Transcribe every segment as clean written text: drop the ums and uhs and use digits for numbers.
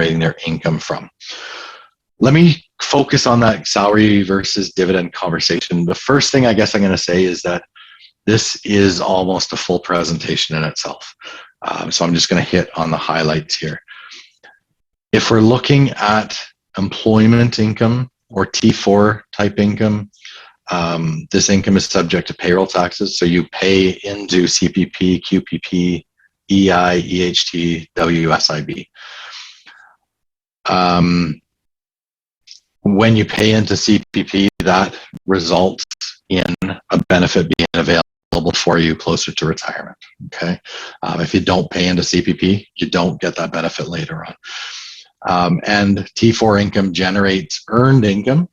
generating their income from. Let me focus on that salary versus dividend conversation. The first thing I guess I'm going to say is that this is almost a full presentation in itself. So I'm just going to hit on the highlights here. If we're looking at employment income or T4 type income, this income is subject to payroll taxes. So you pay into CPP, QPP, EI, EHT, WSIB. When you pay into CPP, that results in a benefit being available for you closer to retirement. Okay, if you don't pay into CPP, you don't get that benefit later on. And T4 income generates earned income,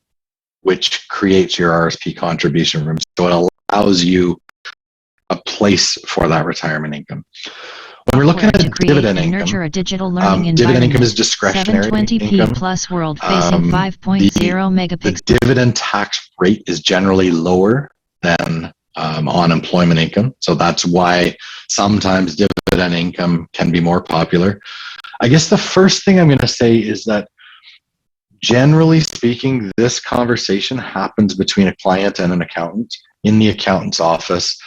which creates your RSP contribution room. So it allows you a place for that retirement income. When we're looking at dividend income, dividend income is discretionary 720p income. plus world facing 5.0 megapixels. The dividend tax rate is generally lower than on employment income. So that's why sometimes dividend income can be more popular. I guess the first thing I'm going to say is that generally speaking, this conversation happens between a client and an accountant in the accountant's office.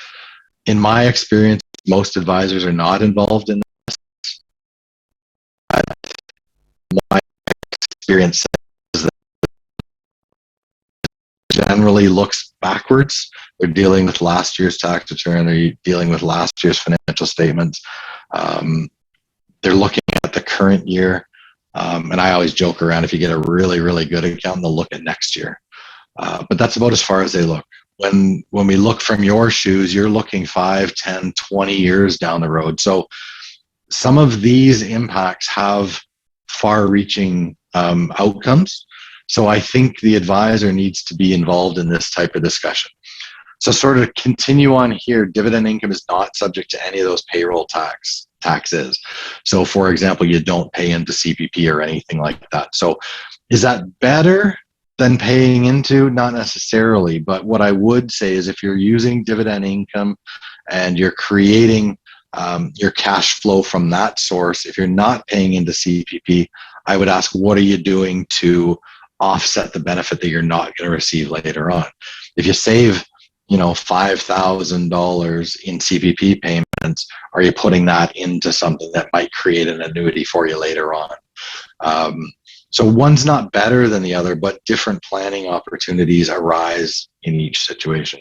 In my experience, most advisors are not involved in this. My experience says that generally looks backwards. They're dealing with last year's tax return. They're dealing with last year's financial statements. They're looking at the current year. And I always joke around, if you get a really, really good accountant, they'll look at next year. But that's about as far as they look. When we look from your shoes, you're looking 5, 10, 20 years down the road. So some of these impacts have far-reaching outcomes. So I think the advisor needs to be involved in this type of discussion. So sort of continue on here, dividend income is not subject to any of those payroll taxes. So for example, you don't pay into CPP or anything like that. So is that better than paying into? Not necessarily, but what I would say is if you're using dividend income and you're creating your cash flow from that source, if you're not paying into CPP, I would ask, what are you doing to offset the benefit that you're not going to receive later on? If you save, $5,000 in CPP payments, are you putting that into something that might create an annuity for you later on? So one's not better than the other, but different planning opportunities arise in each situation.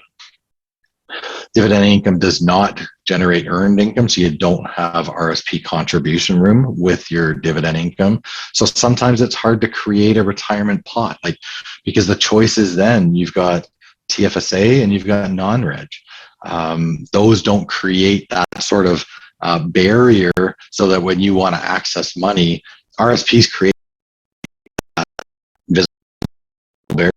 Dividend income does not generate earned income, so you don't have RSP contribution room with your dividend income. So sometimes it's hard to create a retirement pot, because the choice is then you've got TFSA and you've got non-reg. Those don't create that sort of barrier so that when you want to access money, RSPs create that visible barrier.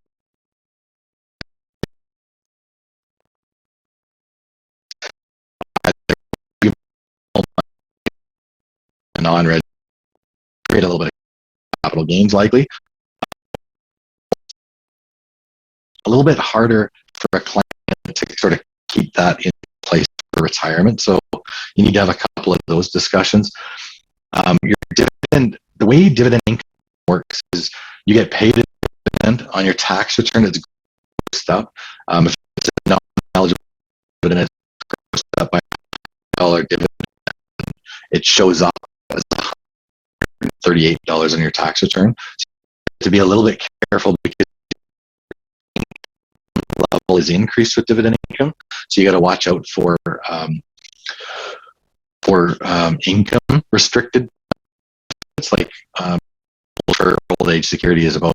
Non-reg create a little bit of capital gains likely. A little bit harder for a client to sort of keep that in place for retirement. So you need to have a couple of those discussions. Your dividend, the way dividend income works is you get paid a dividend on your tax return. It's grossed up. If it's a non-eligible dividend, it's grossed up by $1 dividend. It shows up as $138 on your tax return. So you have to be a little bit careful because level is increased with dividend income, so you got to watch out for income restricted. It's like for old age security is about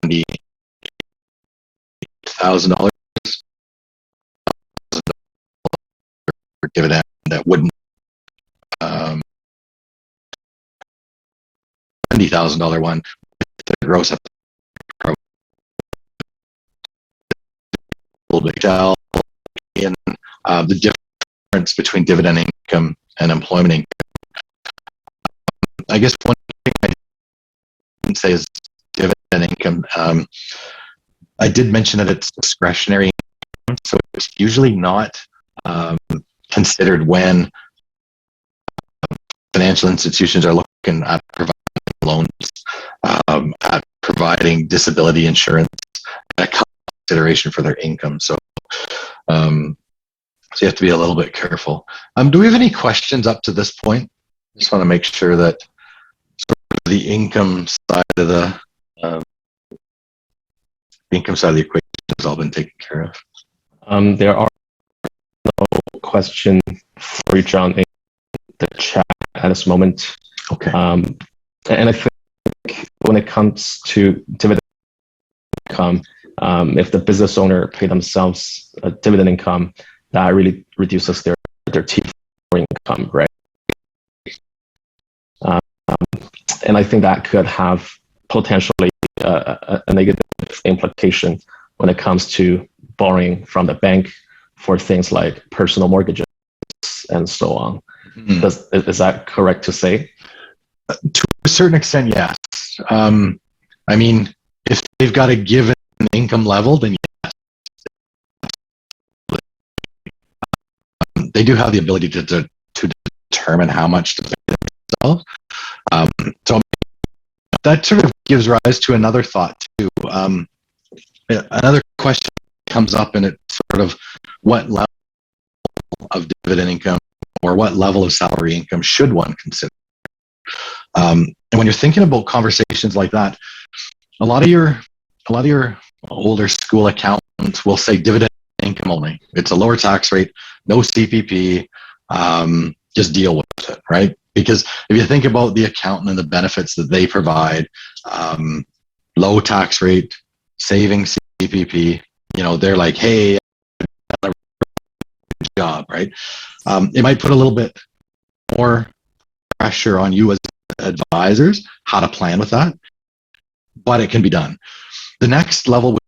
$70,000 for dividend that wouldn't $70,000 one the gross up a little bit in the difference between dividend income and employment income. I guess one thing I didn't say is dividend income. I did mention that it's discretionary income, so it's usually not considered when financial institutions are looking at providing loans, at providing disability insurance, and a consideration for their income. So you have to be a little bit careful. Do we have any questions up to this point? Just want to make sure that the income side of the equation has all been taken care of. There are no questions for you, John, in the chat at this moment. Okay. And I think when it comes to dividend income, if the business owner pay themselves a dividend income, that really reduces their T4 income, right? And I think that could have potentially a negative implication when it comes to borrowing from the bank for things like personal mortgages and so on. Mm-hmm. Is that correct to say? To a certain extent, yes. I mean, if they've got a given income level, then yes. They do have the ability to determine how much to pay themselves. So that sort of gives rise to another thought too. Another question comes up, and it's sort of what level of dividend income or what level of salary income should one consider? And when you're thinking about conversations like that, a lot of your older school accountants will say dividend income only. It's a lower tax rate, no CPP, just deal with it, right? Because if you think about the accountant and the benefits that they provide, low tax rate, saving CPP, they're like, hey, good job, right? It might put a little bit more pressure on you as advisors how to plan with that, but it can be done. The next level would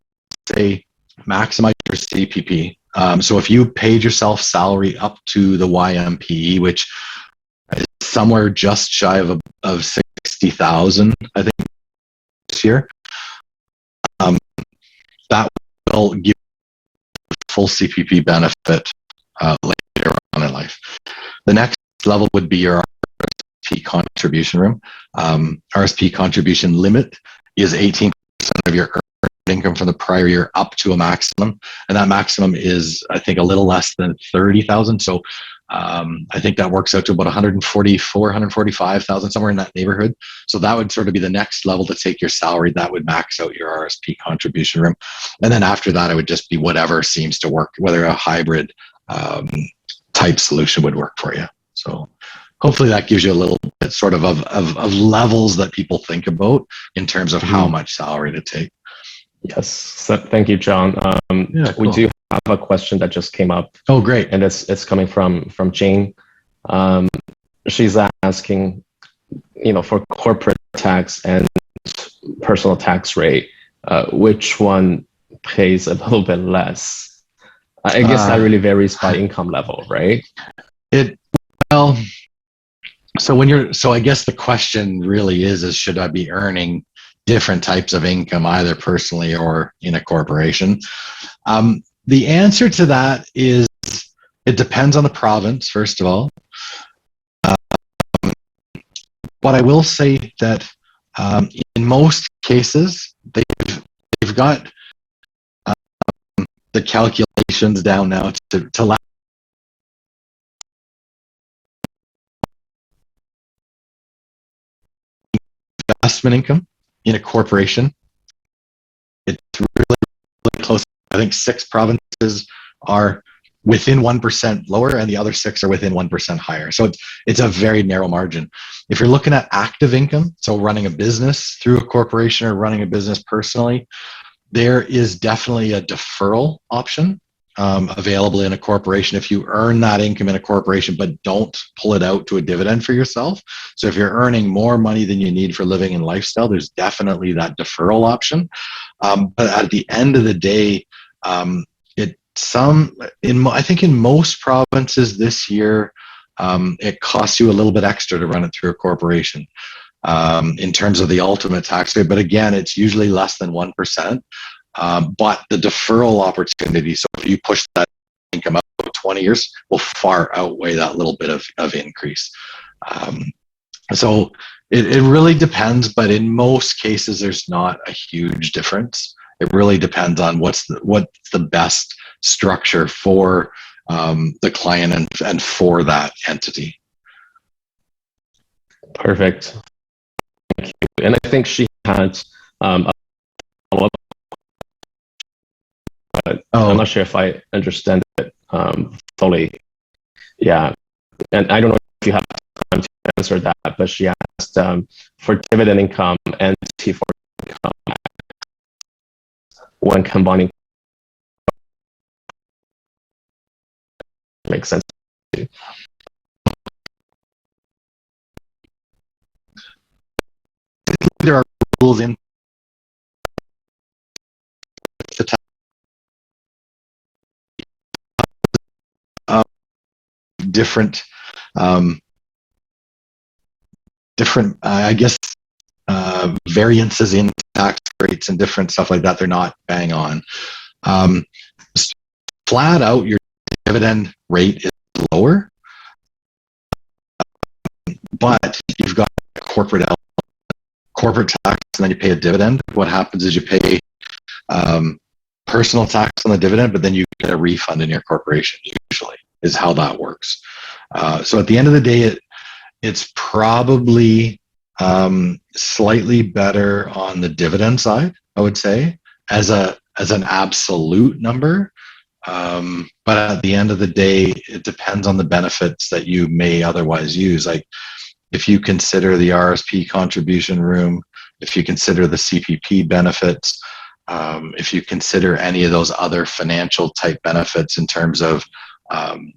say maximize your CPP. So if you paid yourself salary up to the YMPE, which is somewhere just shy of 60,000, I think, this year, that will give full CPP benefit later on in life. The next level would be your RSP contribution room. RSP contribution limit is 18% of your earned income from the prior year up to a maximum, and that maximum is, I think, a little less than 30,000. So I think that works out to about 145,000, somewhere in that neighborhood. So that would sort of be the next level to take your salary. That would max out your RSP contribution room, and then after that, it would just be whatever seems to work, whether a hybrid type solution would work for you. So hopefully that gives you a little bit sort of levels that people think about in terms of how much salary to take. Yes, so thank you, John. Cool. We do have a question that just came up. Oh, great! And it's coming from Jane. She's asking, for corporate tax and personal tax rate, which one pays a little bit less? I guess that really varies by income level, right? So I guess the question really is should I be earning different types of income, either personally or in a corporation? The answer to that is it depends on the province, first of all. But I will say that in most cases, they've got the calculations down now to allow investment income in a corporation. It's really close. I think 6 provinces are within 1% lower, and the other 6 are within 1% higher. So it's a very narrow margin. If you're looking at active income, so running a business through a corporation or running a business personally, there is definitely a deferral option available in a corporation if you earn that income in a corporation but don't pull it out to a dividend for yourself. So if you're earning more money than you need for living and lifestyle, there's definitely that deferral option. But at the end of the day, I think in most provinces this year, it costs you a little bit extra to run it through a corporation in terms of the ultimate tax rate. But again, it's usually less than 1%. But the deferral opportunity, so if you push that income up to 20 years, will far outweigh that little bit of increase. So it really depends, but in most cases, there's not a huge difference. It really depends on what's the best structure for the client and for that entity. Perfect. Thank you. And I think she had a follow-up, but I'm not sure if I understand it fully. Yeah, and I don't know if you have time to answer that, but she asked for dividend income and T4 income when combining. Makes sense. There are rules in the tax different I guess variances in tax rates and different stuff like that. They're not bang on. Flat out, your dividend rate is lower, but you've got corporate tax and then you pay a dividend. What happens is you pay personal tax on the dividend, but then you get a refund in your corporation, usually, is how that works. So at the end of the day, it's probably slightly better on the dividend side, I would say, as an absolute number. But at the end of the day, it depends on the benefits that you may otherwise use. Like if you consider the RSP contribution room, if you consider the CPP benefits, if you consider any of those other financial type benefits in terms of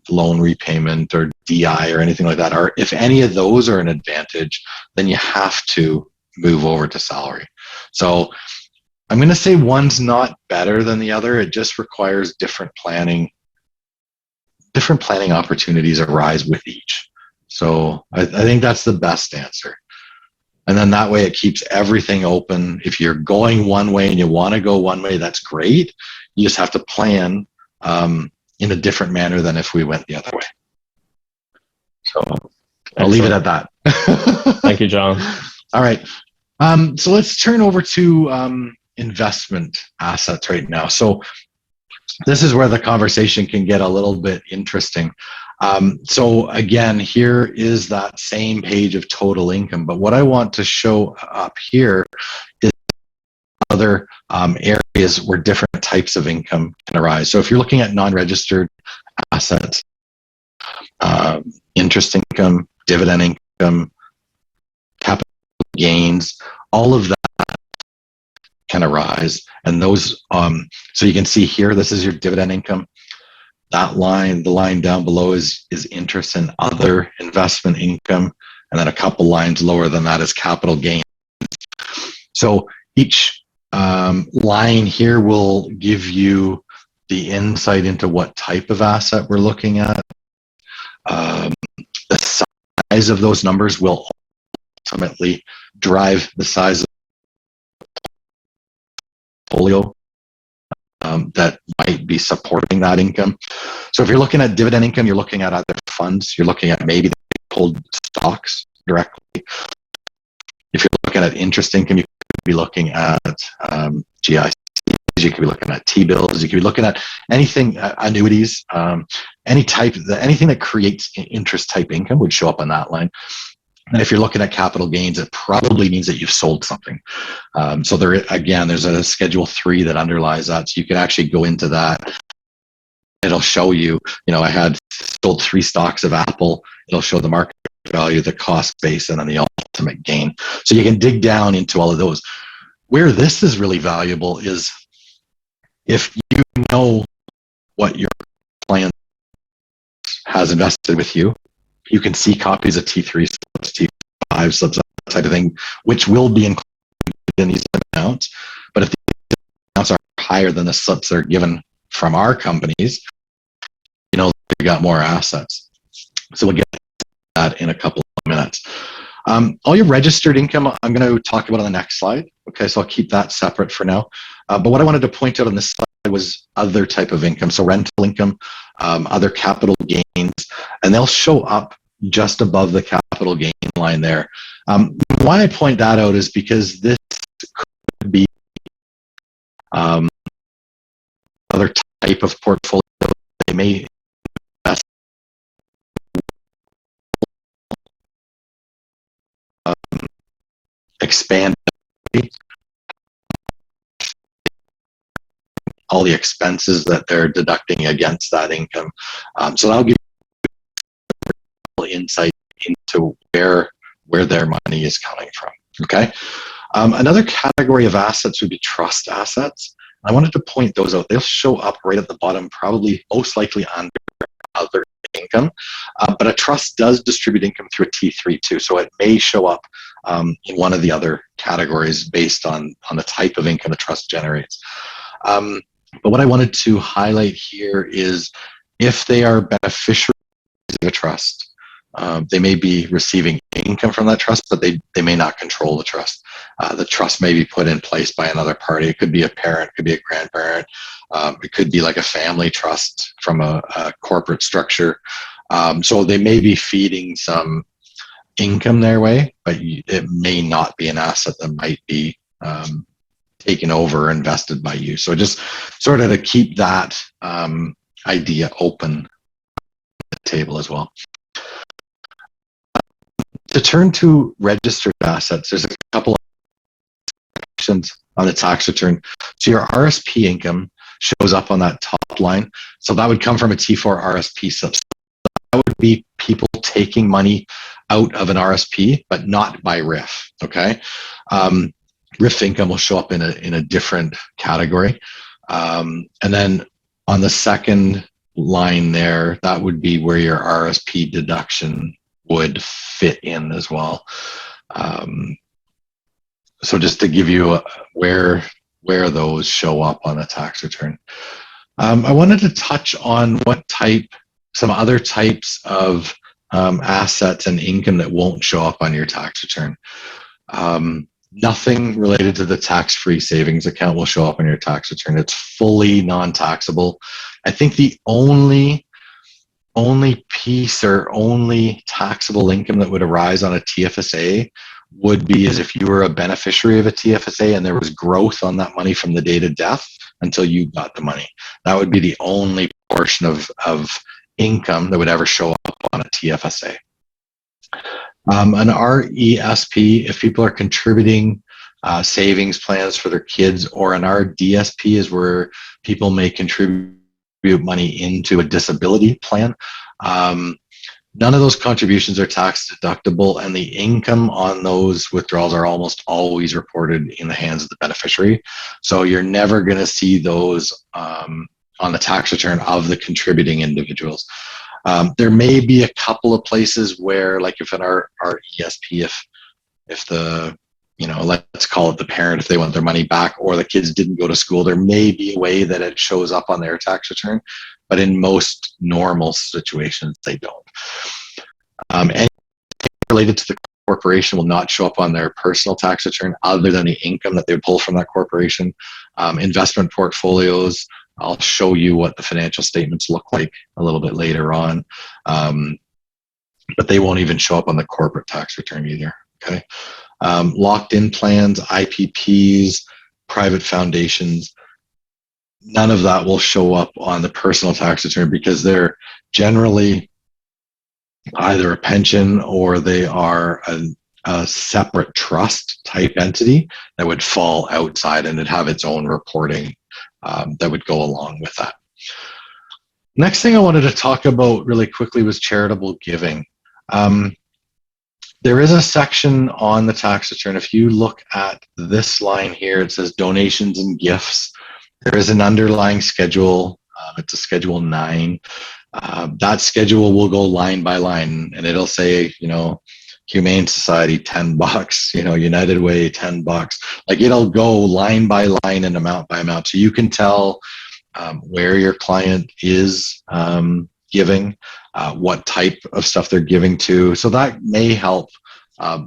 loan repayment or DI or anything like that, or if any of those are an advantage, then you have to move over to salary. So I'm going to say one's not better than the other. It just requires different planning. Different planning opportunities arise with each. So I think that's the best answer. And then that way it keeps everything open. If you're going one way and you want to go one way, that's great. You just have to plan in a different manner than if we went the other way. So I'll leave it at that. Thank you, John. All right. So let's turn over to investment assets right now. So this is where the conversation can get a little bit interesting. So again, here is that same page of total income, but what I want to show up here is other areas where different types of income can arise. So if you're looking at non-registered assets, interest income, dividend income, capital gains, all of that can arise. And those, so you can see here, this is your dividend income. That line, the line down below is interest and other investment income. And then a couple lines lower than that is capital gains. So each line here will give you the insight into what type of asset we're looking at. The size of those numbers will ultimately drive the size of the portfolio that might be supporting that income. So if you're looking at dividend income, you're looking at other funds. You're looking at maybe they hold stocks directly. If you're looking at interest income, you could be looking at GICs. You could be looking at T-bills. You could be looking at anything, annuities, anything that creates interest type income would show up on that line. And if you're looking at capital gains, it probably means that you've sold something. So there, again, there's a Schedule 3 that underlies that. So you can actually go into that. It'll show you, I had sold 3 stocks of Apple. It'll show the market value, the cost base, and then the ultimate gain. So you can dig down into all of those. Where this is really valuable is if you know what your client has invested with you, you can see copies of T3 slips, T5 slips, that type of thing, which will be included in these amounts. But if the amounts are higher than the slips that are given from our companies, they got more assets. So we'll get to that in a couple of minutes. All your registered income, I'm going to talk about on the next slide. Okay, so I'll keep that separate for now. But what I wanted to point out on this slide was other type of income. So rental income, other capital gains, and they'll show up just above the capital gain line there. Why I point that out is because this could be another type of portfolio. They may invest expand all the expenses that they're deducting against that income. So that'll give you insight into where their money is coming from. Okay. Another category of assets would be trust assets. I wanted to point those out. They'll show up right at the bottom, probably most likely under other income, but a trust does distribute income through a T3 too, so it may show up in one of the other categories based on the type of income the trust generates. But what I wanted to highlight here is if they are beneficiaries of a trust, they may be receiving income from that trust, but they may not control the trust. The trust may be put in place by another party. It could be a parent, it could be a grandparent. It could be like a family trust from a corporate structure. So they may be feeding some income their way, but it may not be an asset that might be taken over or invested by you. So just sort of to keep that idea open at the table as well. To turn to registered assets, there's a couple of sections on the tax return. So your RSP income shows up on that top line. So that would come from a T4 RSP subsidy. That would be people taking money out of an RSP, but not by RIF. Okay, RIF income will show up in a different category, and then on the second line there, that would be where your RSP deduction would fit in as well. So just to give you where those show up on a tax return. I wanted to touch on some other types of assets and income that won't show up on your tax return. Nothing related to the tax-free savings account will show up on your tax return. It's fully non-taxable. I think the only piece or only taxable income that would arise on a TFSA would be as if you were a beneficiary of a TFSA and there was growth on that money from the date of death until you got the money. That would be the only portion of income that would ever show up on a TFSA. An RESP, if people are contributing savings plans for their kids, or an RDSP is where people may contribute money into a disability plan. None of those contributions are tax deductible, and the income on those withdrawals are almost always reported in the hands of the beneficiary. So you're never going to see those on the tax return of the contributing individuals. There may be a couple of places where, like if an RESP, if the, let's call it the parent, if they want their money back or the kids didn't go to school, there may be a way that it shows up on their tax return, but in most normal situations, they don't. Anything related to the corporation will not show up on their personal tax return other than the income that they pull from that corporation. Investment portfolios, I'll show you what the financial statements look like a little bit later on, but they won't even show up on the corporate tax return either. Okay, locked-in plans, IPPs, private foundations, none of that will show up on the personal tax return because they're generally either a pension or they are a separate trust type entity that would fall outside and it'd have its own reporting that would go along with that. Next thing I wanted to talk about really quickly was charitable giving. There is a section on the tax return. If you look at this line here, it says donations and gifts. There is an underlying schedule. It's a Schedule 9. That schedule will go line by line, and it'll say, Humane Society, $10, United Way, $10. Like it'll go line by line and amount by amount. So you can tell where your client is giving, what type of stuff they're giving to. So that may help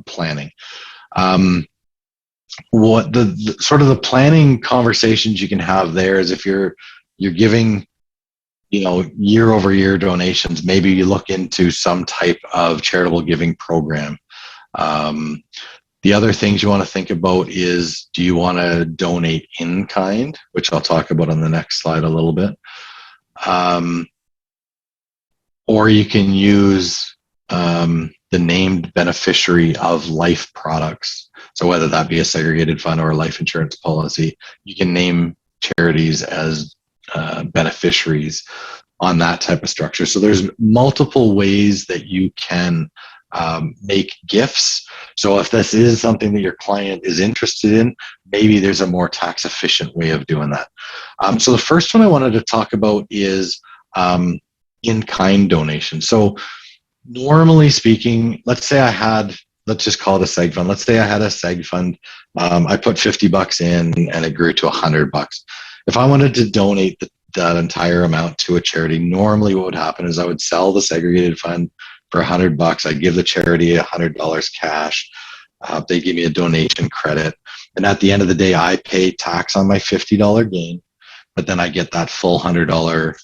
planning. What the sort of the planning conversations you can have there is if you're giving year over year donations, maybe you look into some type of charitable giving program. The other things you want to think about is, do you want to donate in kind, which I'll talk about on the next slide a little bit. Or you can use the named beneficiary of life products. So whether that be a segregated fund or a life insurance policy, you can name charities as beneficiaries on that type of structure. So there's multiple ways that you can make gifts. So if this is something that your client is interested in, maybe there's a more tax efficient way of doing that. So the first one I wanted to talk about is in-kind donation. So normally speaking, let's say let's just call it a seg fund. Let's say I had a seg fund. I put $50 in and it grew to $100. If I wanted to donate that entire amount to a charity, normally what would happen is I would sell the segregated fund for $100. I give the charity $100 cash. They give me a donation credit. And at the end of the day, I pay tax on my $50 gain, but then I get that full $100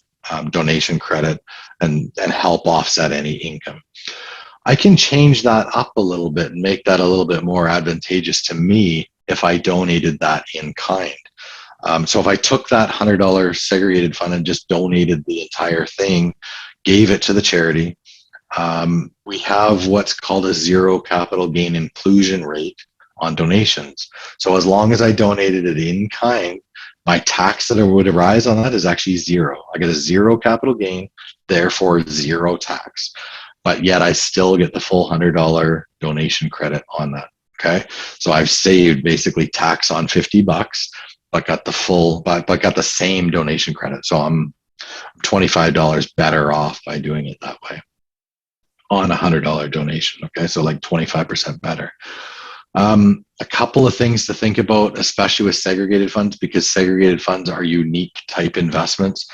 donation credit and help offset any income. I can change that up a little bit and make that a little bit more advantageous to me if I donated that in kind. So if I took that $100 segregated fund and just donated the entire thing, gave it to the charity, we have what's called a zero capital gain inclusion rate on donations. So as long as I donated it in kind, my tax that would arise on that is actually zero. I get a zero capital gain, therefore zero tax. But yet I still get the full $100 donation credit on that. Okay, so I've saved basically tax on $50, but got the same donation credit. So I'm $25 better off by doing it that way on a $100 donation. Okay, so like 25% better. A couple of things to think about, especially with segregated funds, because segregated funds are unique type investments.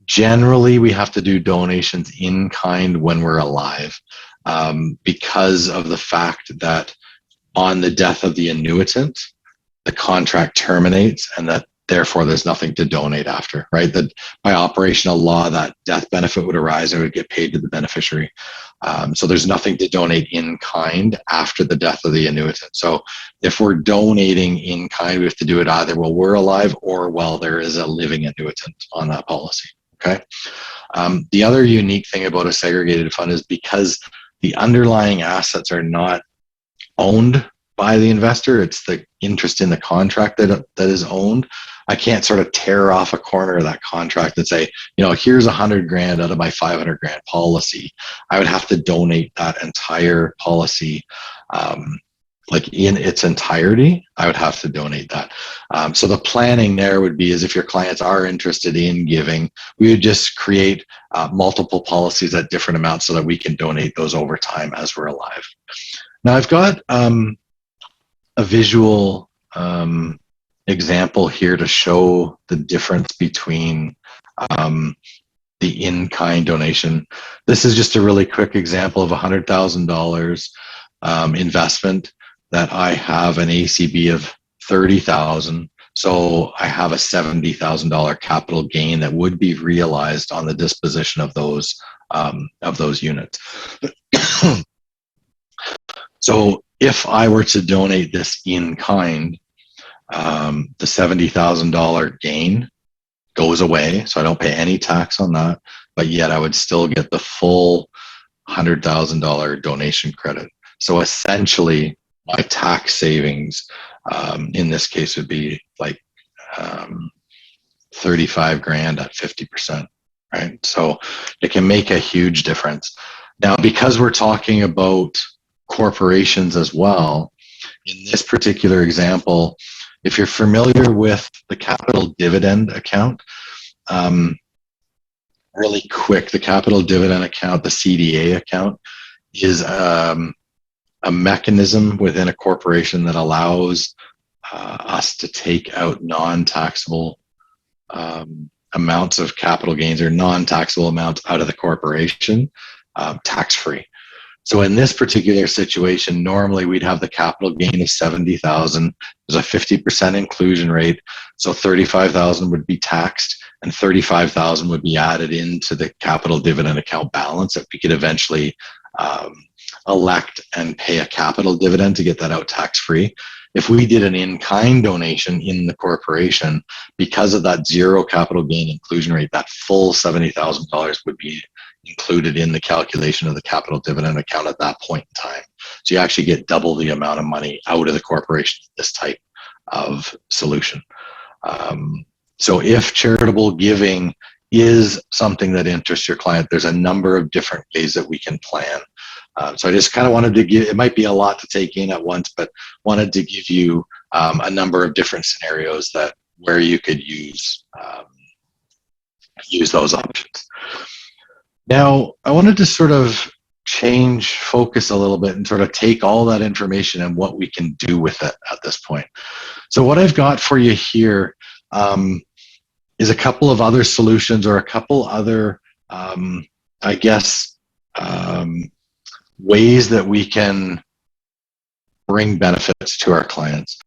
Generally, we have to do donations in kind when we're alive, because of the fact that on the death of the annuitant, the contract terminates and that therefore there's nothing to donate after, right? That by operational law, that death benefit would arise and it would get paid to the beneficiary. So there's nothing to donate in kind after the death of the annuitant. So if we're donating in kind, we have to do it either while we're alive or while there is a living annuitant on that policy, okay? The other unique thing about a segregated fund is because the underlying assets are not owned by the investor, it's the interest in the contract that is owned. I can't sort of tear off a corner of that contract and say, here's $100,000 out of my $500,000 policy. I would have to donate that entire policy, like in its entirety. I would have to donate that. So the planning there would be is if your clients are interested in giving, we would just create multiple policies at different amounts so that we can donate those over time as we're alive. Now I've got a visual example here to show the difference between the in-kind donation. This is just a really quick example of $100,000 investment that I have an ACB of $30,000. So I have a $70,000 capital gain that would be realized on the disposition of those units. So if I were to donate this in kind, the $70,000 gain goes away, so I don't pay any tax on that, but yet I would still get the full $100,000 donation credit. So essentially, my tax savings in this case would be like $35,000 at 50%, right? So it can make a huge difference. Now, because we're talking about corporations as well, in this particular example, if you're familiar with the capital dividend account, really quick, the capital dividend account, the CDA account, is a mechanism within a corporation that allows us to take out non-taxable amounts of capital gains or non-taxable amounts out of the corporation tax-free. So in this particular situation, normally we'd have the capital gain of $70,000. There's a 50% inclusion rate, so $35,000 would be taxed, and 35,000 would be added into the capital dividend account balance that we could eventually elect and pay a capital dividend to get that out tax-free. If we did an in-kind donation in the corporation, because of that zero capital gain inclusion rate, that full $70,000 would be included in the calculation of the capital dividend account at that point in time. So you actually get double the amount of money out of the corporation, this type of solution. So if charitable giving is something that interests your client, there's a number of different ways that we can plan. So I just kind of wanted to give, it might be a lot to take in at once, but wanted to give you a number of different scenarios that where you could use those options. Now, I wanted to sort of change focus a little bit and sort of take all that information and what we can do with it at this point. So what I've got for you here is a couple of other solutions or a couple other, I guess, ways that we can bring benefits to our clients.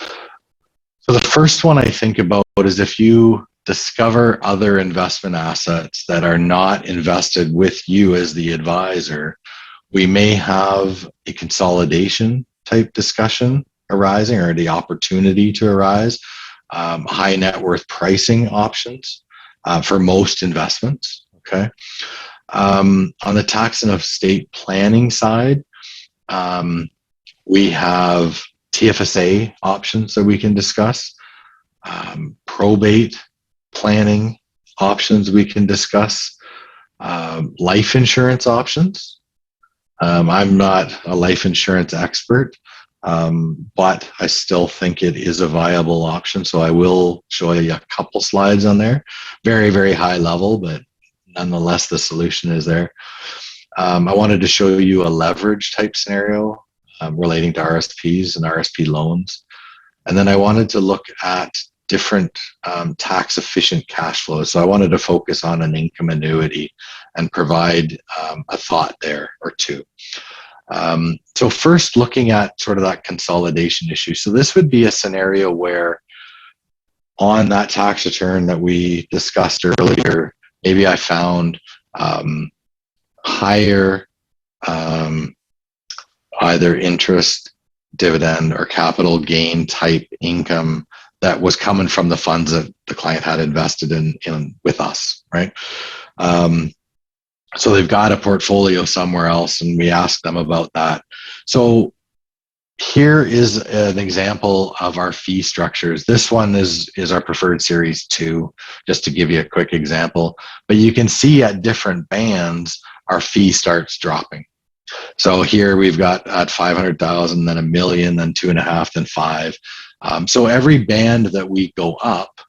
So the first one I think about is if you discover other investment assets that are not invested with you as the advisor, we may have a consolidation type discussion arising, or the opportunity to arise. High net worth pricing options for most investments. Okay. On the tax and estate planning side, we have TFSA options that we can discuss, probate planning options we can discuss, life insurance options. I'm not a life insurance expert, but I still think it is a viable option. So I will show you a couple slides on there. Very, very high level, but nonetheless, the solution is there. I wanted to show you a leverage type scenario relating to RSPs and Rsp loans. And then I wanted to look at different tax efficient cash flows. So I wanted to focus on an income annuity and provide a thought there or two. So first, looking at sort of that consolidation issue. So this would be a scenario where on that tax return that we discussed earlier, maybe I found higher either interest, dividend, or capital gain type income that was coming from the funds that the client had invested in with us, right? So they've got a portfolio somewhere else, and we ask them about that. So here is an example of our fee structures. This one is our preferred series 2, just to give you a quick example. But you can see at different bands, our fee starts dropping. So here we've got at 500,000, then $1 million, then 2.5, then 5. So every band that we go up,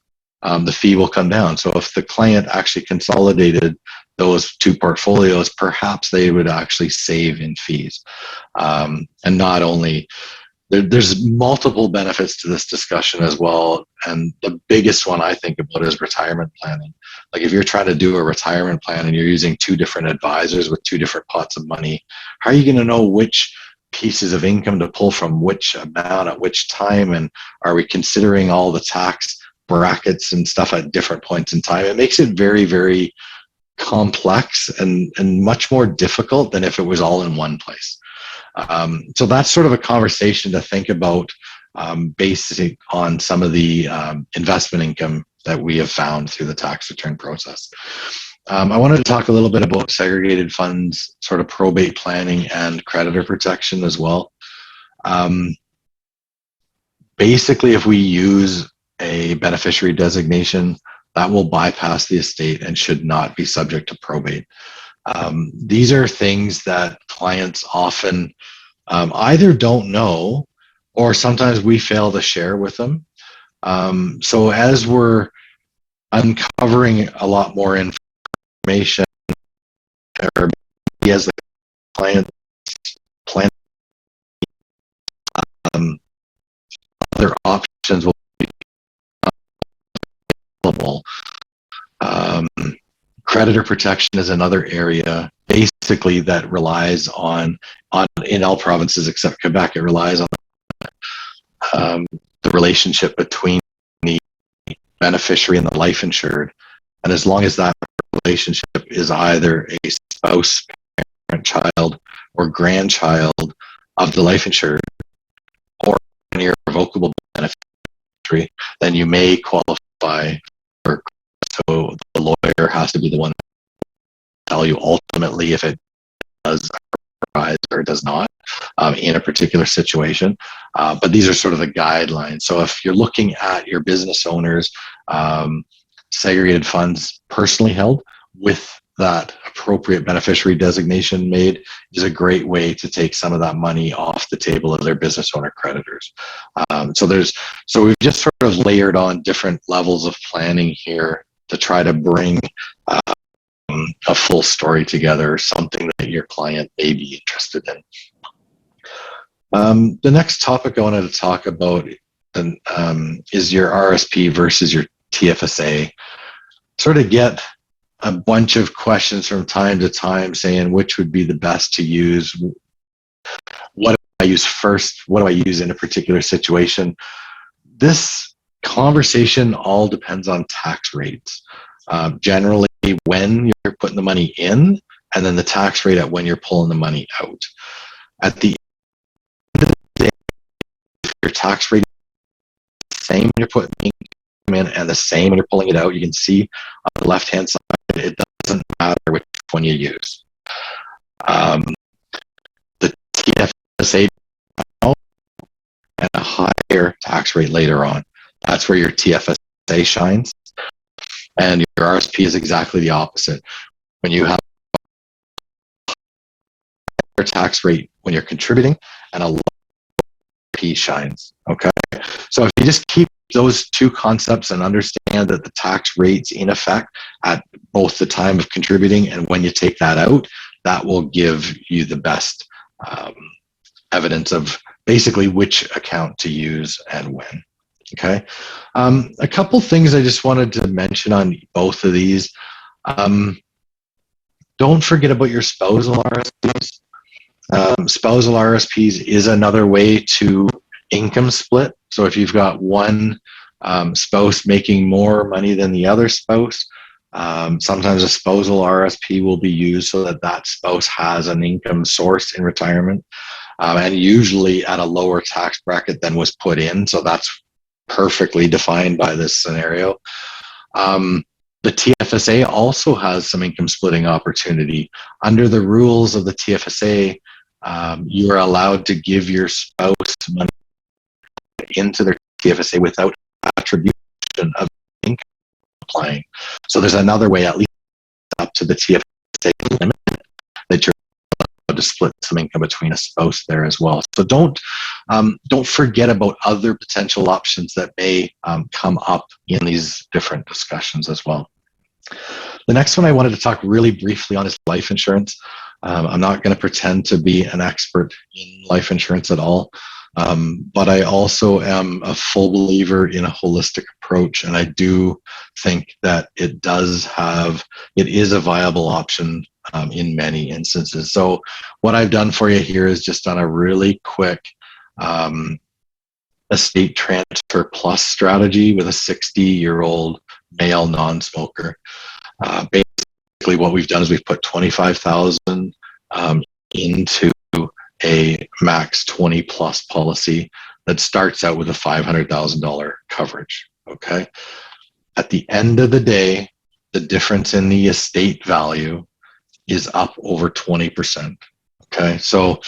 the fee will come down. So if the client actually consolidated those two portfolios, perhaps they would actually save in fees. And not only, there's multiple benefits to this discussion as well. And the biggest one I think about is retirement planning. Like if you're trying to do a retirement plan and you're using 2 different advisors with 2 different pots of money, how are you going to know which pieces of income to pull from which amount at which time? And are we considering all the tax brackets and stuff at different points in time? It makes it very, very complex and much more difficult than if it was all in one place. So that's sort of a conversation to think about based on some of the investment income that we have found through the tax return process. I wanted to talk a little bit about segregated funds, sort of probate planning and creditor protection as well. Basically, if we use a beneficiary designation, that will bypass the estate and should not be subject to probate. These are things that clients often either don't know, or sometimes we fail to share with them. So as we're uncovering a lot more information, or as the client plan, other options will be available. Creditor protection is another area, basically, that relies on in all provinces except Quebec, it relies on the relationship between the beneficiary and the life insured. And as long as that relationship is either a spouse, parent, child, or grandchild of the life insured, or an irrevocable beneficiary, then you may qualify for. So the lawyer has to be the one to tell you ultimately if it does arise or does not in a particular situation. But these are sort of the guidelines. So if you're looking at your business owners, segregated funds personally held with that appropriate beneficiary designation made is a great way to take some of that money off the table of their business owner creditors. So we've just sort of layered on different levels of planning here to try to bring a full story together, something that your client may be interested in. The next topic I wanted to talk about is your RSP versus your TFSA. Sort of get a bunch of questions from time to time saying which would be the best to use. What do I use first? What do I use in a particular situation? This conversation all depends on tax rates. Generally, when you're putting the money in, and then the tax rate at when you're pulling the money out. At the end of the day, if your tax rate is the same when you're putting it in and the same when you're pulling it out, you can see on the left-hand side, it doesn't matter which one you use. The TFSA and a higher tax rate later on. That's where your TFSA shines. And your RSP is exactly the opposite. When you have a higher tax rate when you're contributing and a lower RSP shines. Okay. So if you just keep those two concepts and understand that the tax rate's in effect at both the time of contributing and when you take that out, that will give you the best evidence of basically which account to use and when. Okay. A couple things I just wanted to mention on both of these. Don't forget about your spousal RSPs. Spousal RSPs is another way to income split. So if you've got one spouse making more money than the other spouse, sometimes a spousal RSP will be used so that that spouse has an income source in retirement, and usually at a lower tax bracket than was put in. So that's perfectly defined by this scenario. The TFSA also has some income splitting opportunity. Under the rules of the TFSA, you are allowed to give your spouse money into their TFSA without attribution of income applying. So there's another way, at least up to the TFSA limit, that you're allowed to split some income between a spouse there as well. So don't forget about other potential options that may come up in these different discussions as well. The next one I wanted to talk really briefly on is life insurance. I'm not going to pretend to be an expert in life insurance at all, but I also am a full believer in a holistic approach, and I do think that it is a viable option in many instances. So what I've done for you here is just done a really quick estate transfer plus strategy with a 60-year-old male non-smoker. Basically what we've done is we've put $25,000 into a max 20 plus policy that starts out with a $500,000 coverage. Okay. At the end of the day, the difference in the estate value is up over 20%. Okay. So,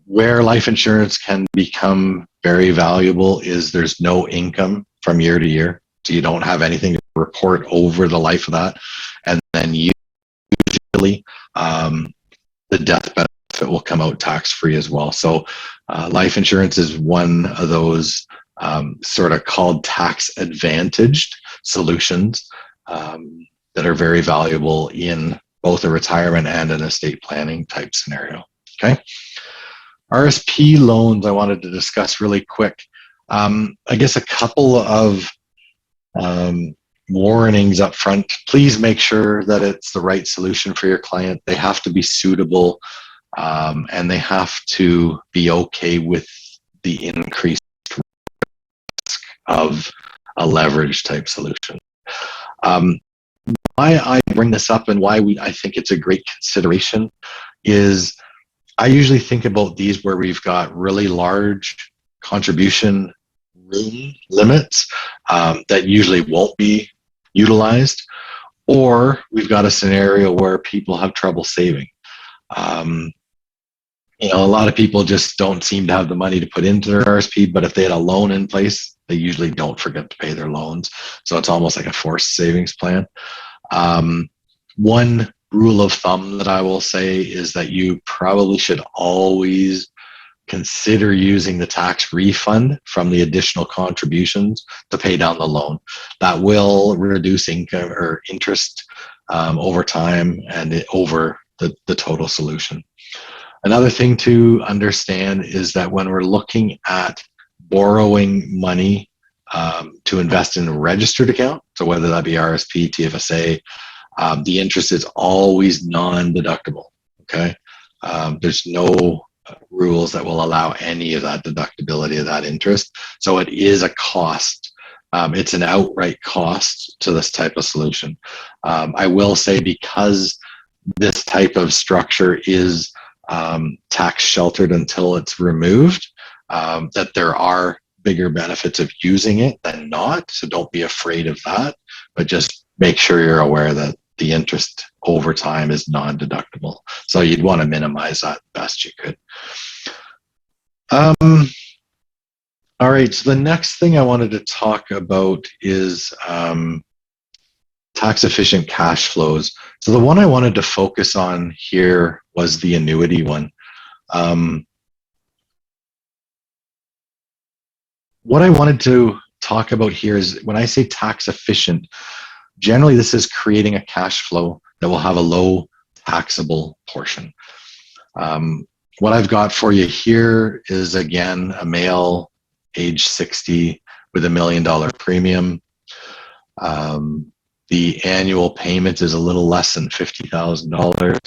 where life insurance can become very valuable is there's no income from year to year. So you don't have anything to report over the life of that. And then usually the death benefit will come out tax-free as well. So life insurance is one of those sort of called tax-advantaged solutions that are very valuable in both a retirement and an estate planning type scenario. Okay. Rsp loans I wanted to discuss really quick. I guess a couple of warnings up front. Please make sure that it's the right solution for your client. They have to be suitable, and they have to be okay with the increased risk of a leverage type solution. Why I bring this up and why I think it's a great consideration is I usually think about these where we've got really large contribution room limits that usually won't be utilized, or we've got a scenario where people have trouble saving. A lot of people just don't seem to have the money to put into their RSP, but if they had a loan in place, they usually don't forget to pay their loans. So it's almost like a forced savings plan. One rule of thumb that I will say is that you probably should always consider using the tax refund from the additional contributions to pay down the loan. That will reduce income or interest over time and over the total solution. Another thing to understand is that when we're looking at borrowing money to invest in a registered account, so whether that be RSP, TFSA, the interest is always non-deductible, okay? There's no rules that will allow any of that deductibility of that interest. So it is a cost. It's an outright cost to this type of solution. I will say, because this type of structure is tax sheltered until it's removed, that there are bigger benefits of using it than not. So don't be afraid of that, but just make sure you're aware that the interest over time is non-deductible. So you'd want to minimize that best you could. All right, so the next thing I wanted to talk about is tax efficient cash flows. So the one I wanted to focus on here was the annuity one. What I wanted to talk about here is, when I say tax efficient, generally this is creating a cash flow that will have a low taxable portion. What I've got for you here is, again, a male, age 60, with $1 million premium. The annual payment is a little less than $50,000,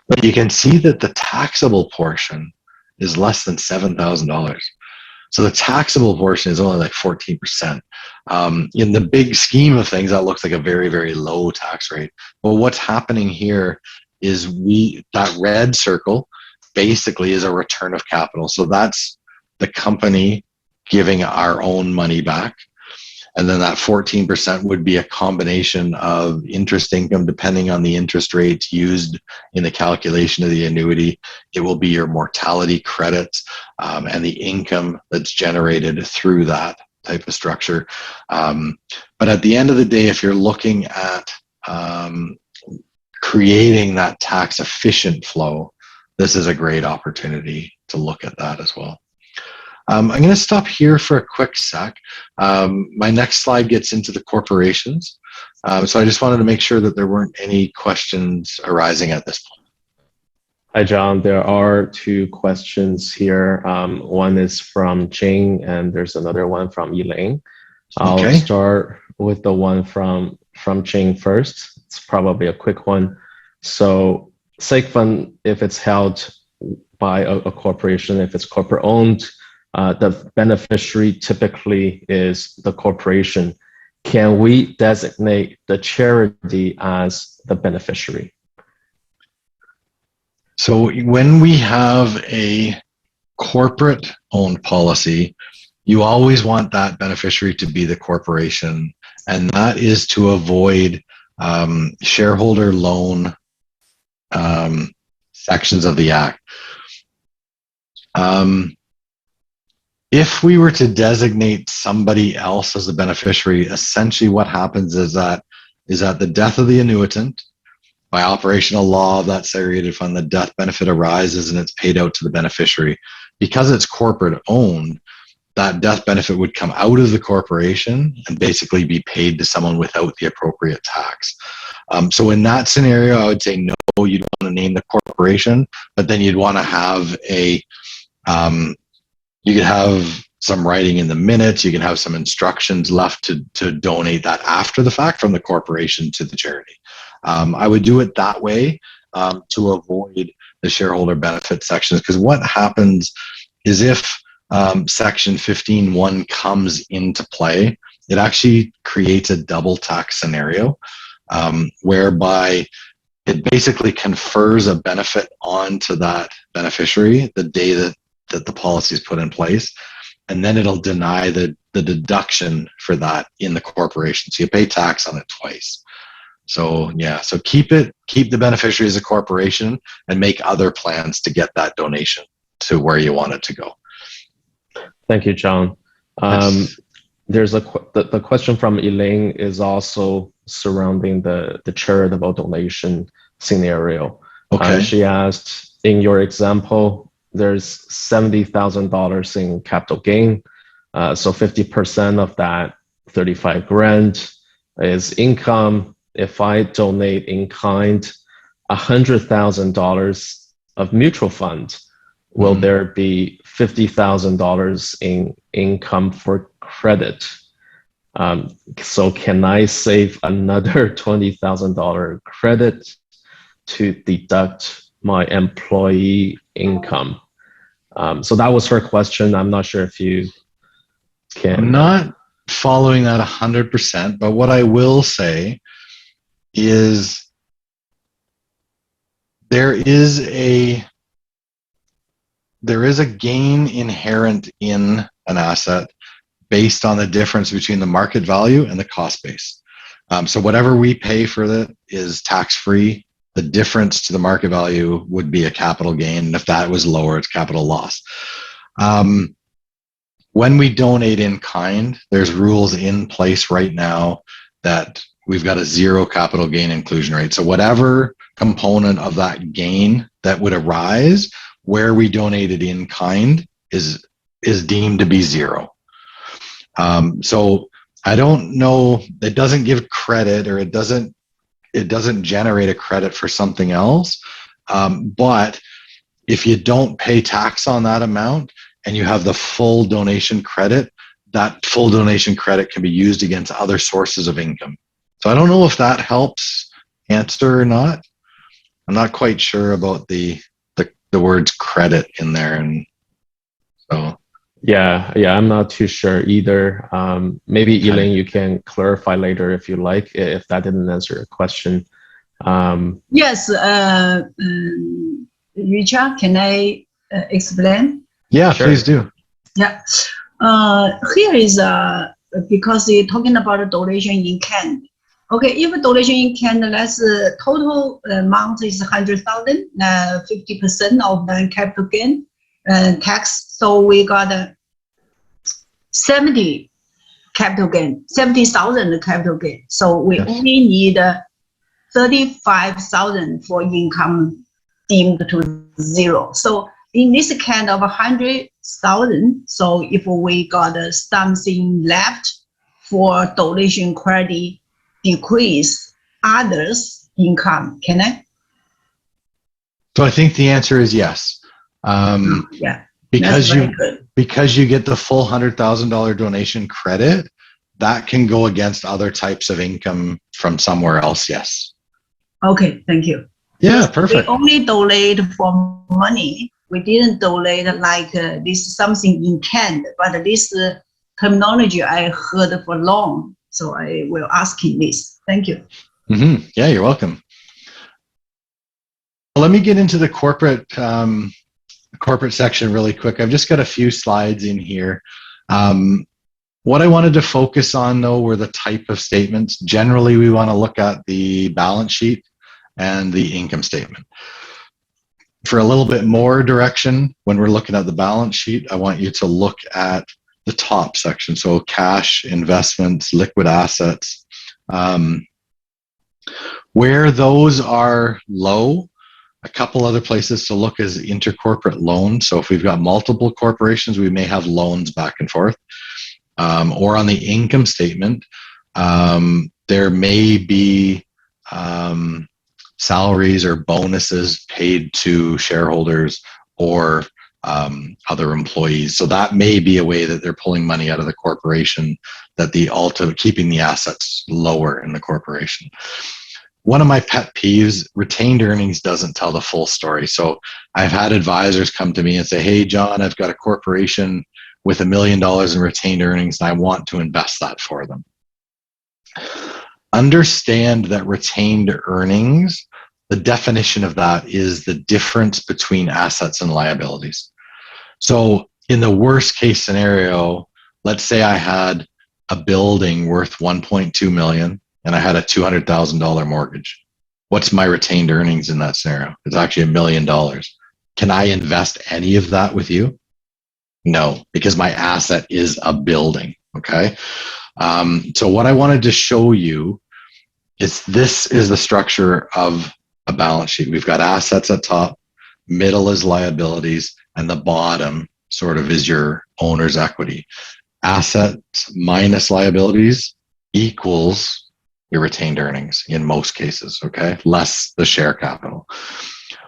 but you can see that the taxable portion is less than $7,000. So the taxable portion is only like 14%. In the big scheme of things, that looks like a very, very low tax rate. Well, what's happening here is that red circle basically is a return of capital. So that's the company giving our own money back. And then that 14% would be a combination of interest income, depending on the interest rates used in the calculation of the annuity. It will be your mortality credits and the income that's generated through that type of structure. But at the end of the day, if you're looking at creating that tax efficient flow, this is a great opportunity to look at that as well. I'm going to stop here for a quick sec. My next slide gets into the corporations. So I just wanted to make sure that there weren't any questions arising at this point. Hi, John. There are two questions here. One is from Jing, and there's another one from Elaine. I'll start with the one from Jing first. It's probably a quick one. So seg fund, if it's held by a corporation, if it's corporate owned, the beneficiary typically is the corporation. Can we designate the charity as the beneficiary? So when we have a corporate owned policy, you always want that beneficiary to be the corporation, and that is to avoid shareholder loan sections of the Act. If we were to designate somebody else as a beneficiary, essentially what happens is that the death of the annuitant, by operational law of that segregated fund, the death benefit arises and it's paid out to the beneficiary. Because it's corporate owned, that death benefit would come out of the corporation and basically be paid to someone without the appropriate tax. So in that scenario, I would say no, you'd want to name the corporation, but then you'd want to have you could have some writing in the minutes, you can have some instructions left to donate that after the fact from the corporation to the charity. I would do it that way to avoid the shareholder benefit sections, because what happens is if Section 15.1 comes into play, it actually creates a double tax scenario, whereby it basically confers a benefit onto that beneficiary the day that the policy is put in place, and then it'll deny the deduction for that in the corporation. So you pay tax on it twice. So yeah, so keep the beneficiary as a corporation and make other plans to get that donation to where you want it to go. Thank you, John. Yes. There's the question from Elaine is also surrounding the charitable donation scenario. Okay. She asked, in your example, there's $70,000 in capital gain. So 50% of that, 35 grand, is income. If I donate in kind $100,000 of mutual fund, will there be $50,000 in income for credit? So can I save another $20,000 credit to deduct my employee income? So that was her question. I'm not sure if you can. I'm not following that 100%, but what I will say is there is a gain inherent in an asset based on the difference between the market value and the cost base. So whatever we pay for that is tax-free. The difference to the market value would be a capital gain. And if that was lower, it's capital loss. When we donate in kind, there's rules in place right now that we've got a zero capital gain inclusion rate. So whatever component of that gain that would arise where we donated in kind is deemed to be zero. So I don't know, it doesn't give credit, or it doesn't generate a credit for something else. But if you don't pay tax on that amount and you have the full donation credit, that full donation credit can be used against other sources of income. So I don't know if that helps answer or not. I'm not quite sure about the words credit in there, and so. Yeah, I'm not too sure either. Maybe Elaine, you can clarify later if you like, if that didn't answer your question. Yes, Richard, can I explain? Yeah, Sure. Please do. Yeah, here is because you're talking about donation in kind. Okay, if donation in kind, let's total amount is 100,000, 50% of the capital gain tax. So we got 70 capital gain, 70,000 capital gain. So we only need 35,000 for income deemed to zero. So in this kind of 100,000, so if we got something left for donation credit, decrease others' income, can I? So I think the answer is yes. Yeah. Because you get the full $100,000 donation credit, that can go against other types of income from somewhere else. Yes. Okay, thank you. Yeah, perfect. We only donate for money. We didn't donate like this something in kind, but this terminology I heard for long. So I will ask him this. Thank you. Mm-hmm. Yeah, you're welcome. Let me get into the corporate section really quick. I've just got a few slides in here. What I wanted to focus on, though, were the type of statements. Generally, we want to look at the balance sheet and the income statement. For a little bit more direction, when we're looking at the balance sheet, I want you to look at the top section. So cash, investments, liquid assets. Where those are low, a couple other places to look is intercorporate loans. So if we've got multiple corporations, we may have loans back and forth. Or on the income statement, there may be salaries or bonuses paid to shareholders or other employees. So that may be a way that they're pulling money out of the corporation, that keeping the assets lower in the corporation. One of my pet peeves, retained earnings doesn't tell the full story. So I've had advisors come to me and say, hey, John, I've got a corporation with $1 million in retained earnings and I want to invest that for them. Understand that retained earnings, the definition of that is the difference between assets and liabilities. So in the worst case scenario, let's say I had a building worth 1.2 million and I had a $200,000 mortgage. What's my retained earnings in that scenario? It's actually $1 million. Can I invest any of that with you? No, because my asset is a building. Okay. So what I wanted to show you is this is the structure of a balance sheet. We've got assets at top, middle is liabilities, and the bottom sort of is your owner's equity. Assets minus liabilities equals your retained earnings in most cases, okay? Less the share capital.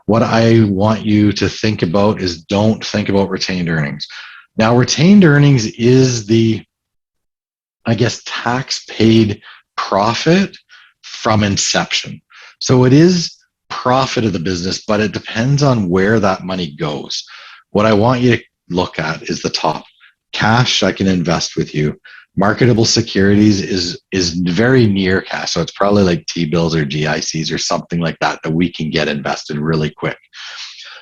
What I want you to think about is don't think about retained earnings. Now, retained earnings is the, I guess, tax paid profit from inception. So it is profit of the business, but it depends on where that money goes. What I want you to look at is the top. Cash I can invest with you. Marketable securities is very near cash. So it's probably like T-bills or GICs or something like that that we can get invested really quick.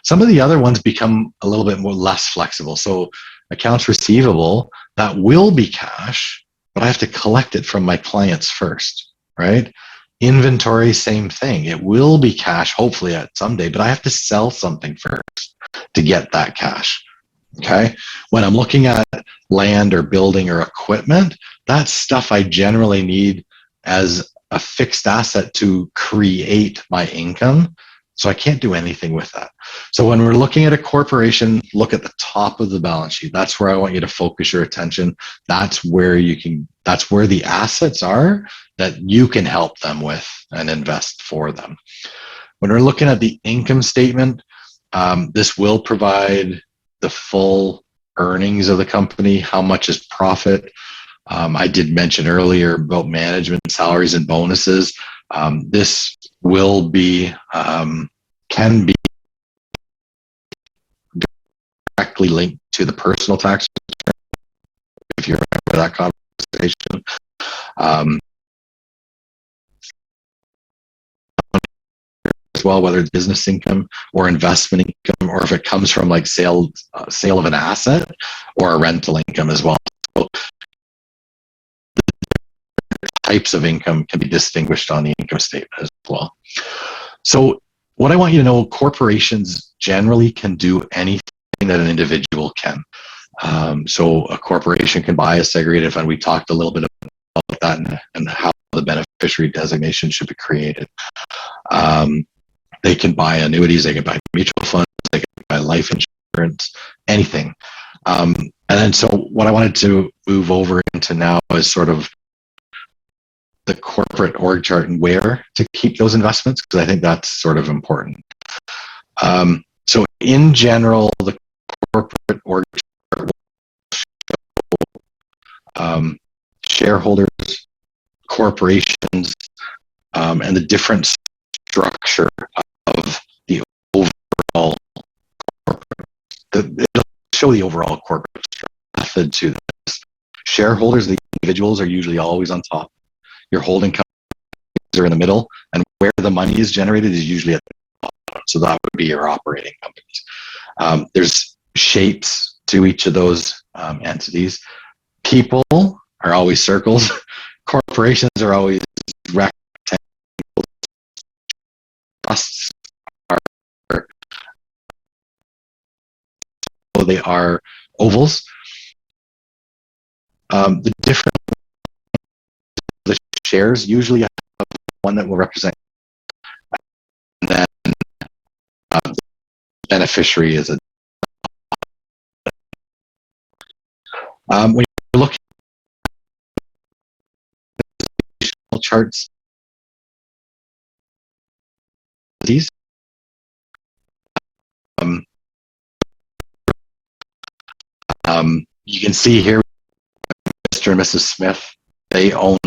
Some of the other ones become a little bit more less flexible. So accounts receivable, that will be cash, but I have to collect it from my clients first, right? Inventory, same thing. It will be cash, hopefully at someday, but I have to sell something first to get that cash. Okay. When I'm looking at land or building or equipment, that's stuff I generally need as a fixed asset to create my income. So I can't do anything with that. So when we're looking at a corporation, look at the top of the balance sheet. That's where I want you to focus your attention. That's where that's where the assets are that you can help them with and invest for them. When we're looking at the income statement, this will provide the full earnings of the company, how much is profit. I did mention earlier about management salaries and bonuses. This will be, can be directly linked to the personal tax return, if you remember that conversation. As well, whether it's business income or investment income, or if it comes from like sale of an asset or a rental income as well. So the types of income can be distinguished on the income statement as well. So what I want you to know, corporations generally can do anything that an individual can. So a corporation can buy a segregated fund. We talked a little bit about that and how the beneficiary designation should be created. They can buy annuities, they can buy mutual funds, they can buy life insurance, anything. And then so what I wanted to move over into now is sort of the corporate org chart and where to keep those investments, because I think that's sort of important. So in general, the corporate org chart will show shareholders, corporations, and the different structure of the overall corporate. It'll show the overall corporate method to this. Shareholders, the individuals, are usually always on top. Your holding companies are in the middle, and where the money is generated is usually at the bottom. So that would be your operating companies. There's shapes to each of those entities. People are always circles. Corporations are always rectangles. Trusts are, they are ovals. The different the shares usually have one that will represent, and then the beneficiary is a. When you look at charts, these you can see here, Mr. and Mrs. Smith, they own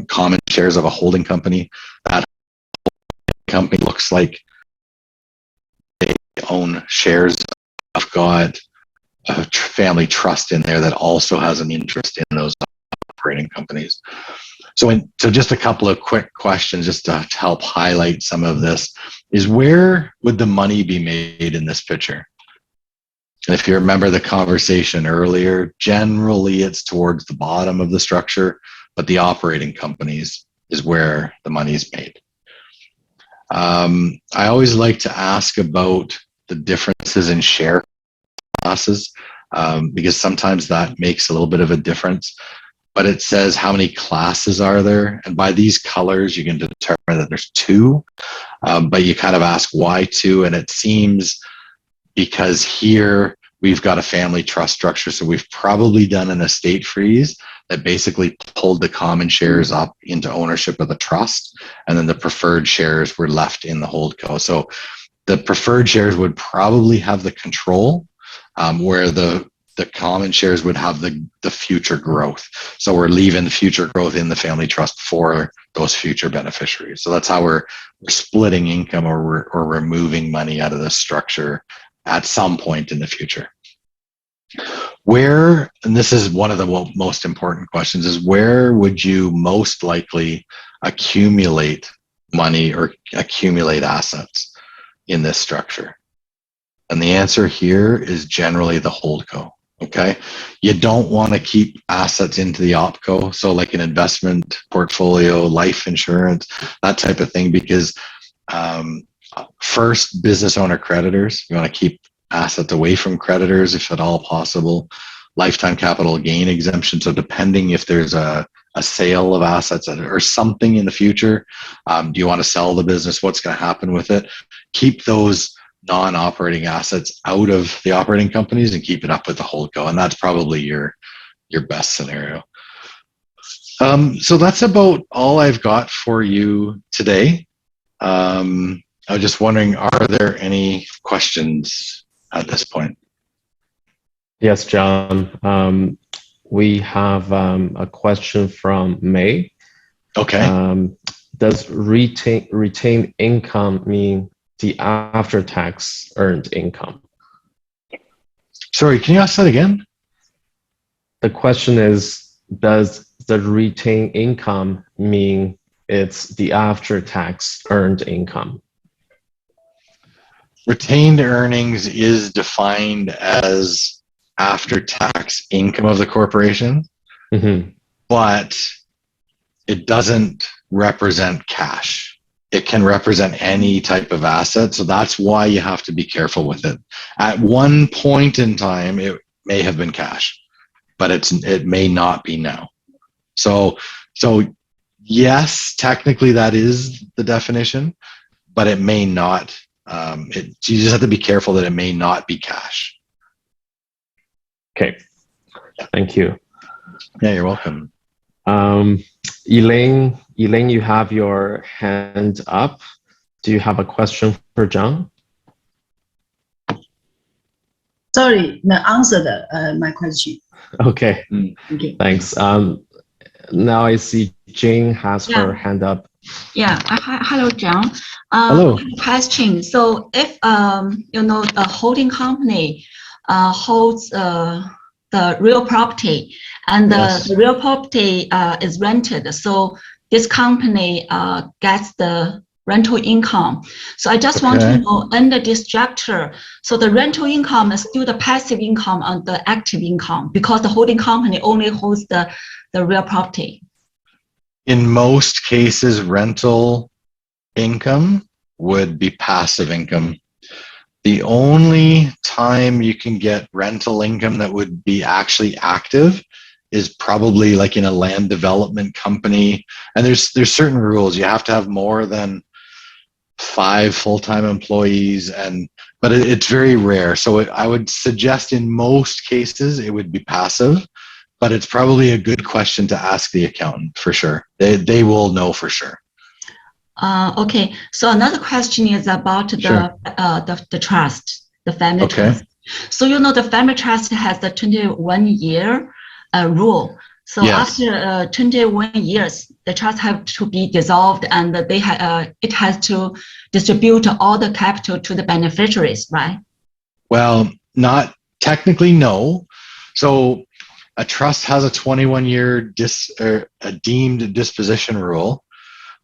common shares of a holding company. That company looks like they own shares got a family trust in there that also has an interest in those operating companies. So just a couple of quick questions just to help highlight some of this is, where would the money be made in this picture? And if you remember the conversation earlier, generally it's towards the bottom of the structure, but the operating companies is where the money is made. I always like to ask about the differences in share classes, because sometimes that makes a little bit of a difference. But it says how many classes are there, and by these colors you can determine that there's 2, but you kind of ask why 2, and it seems because here we've got a family trust structure, so we've probably done an estate freeze that basically pulled the common shares up into ownership of the trust, and then the preferred shares were left in the holdco. So the preferred shares would probably have the control, where the common shares would have the future growth. So we're leaving the future growth in the family trust for those future beneficiaries. So that's how we're splitting income, or we're removing money out of the structure at some point in the future. Where, and this is one of the most important questions, is where would you most likely accumulate money or accumulate assets in this structure? And the answer here is generally the holdco. Okay, you don't want to keep assets into the opco, so like an investment portfolio, life insurance, that type of thing, because first, business owner creditors, you want to keep assets away from creditors if at all possible. Lifetime capital gain exemption, so depending if there's a sale of assets or something in the future, do you want to sell the business, what's going to happen with it, keep those non-operating assets out of the operating companies and keep it up with the holdco, and that's probably your best scenario. So that's about all I've got for you today. I was just wondering, are there any questions at this point? Yes, John. We have a question from May. Okay. Does retained income mean the after-tax earned income? Sorry, can you ask that again? The question is, does the retained income mean it's the after-tax earned income? Retained earnings is defined as after-tax income of the corporation, but it doesn't represent cash. It can represent any type of asset, so that's why you have to be careful with it. At one point in time, it may have been cash, but it may not be now. So yes, technically that is the definition, but it may not. You just have to be careful that it may not be cash. Okay, thank you. Yeah, you're welcome. Elaine, you have your hand up. Do you have a question for John? Sorry, I answered my question. Okay, Okay. thanks. Now I see Jane has her hand up. Yeah. Hello, John. Hello. Question. So if a holding company holds the real property, and the real property is rented, so this company gets the rental income. So I just want to know, under this structure, so the rental income is still the passive income and the active income, because the holding company only holds the real property. In most cases, rental income would be passive income. The only time you can get rental income that would be actually active is probably like in a land development company. And there's certain rules. You have to have more than 5 full-time employees, but it's very rare. So I would suggest in most cases it would be passive, but it's probably a good question to ask the accountant for sure. They will know for sure. Okay. So another question is about the trust, the family trust. So the family trust has the 21-year rule. So after 21 years, the trust have to be dissolved, and it has to distribute all the capital to the beneficiaries, right? Well, not technically, no. So a trust has a 21-year a deemed disposition rule.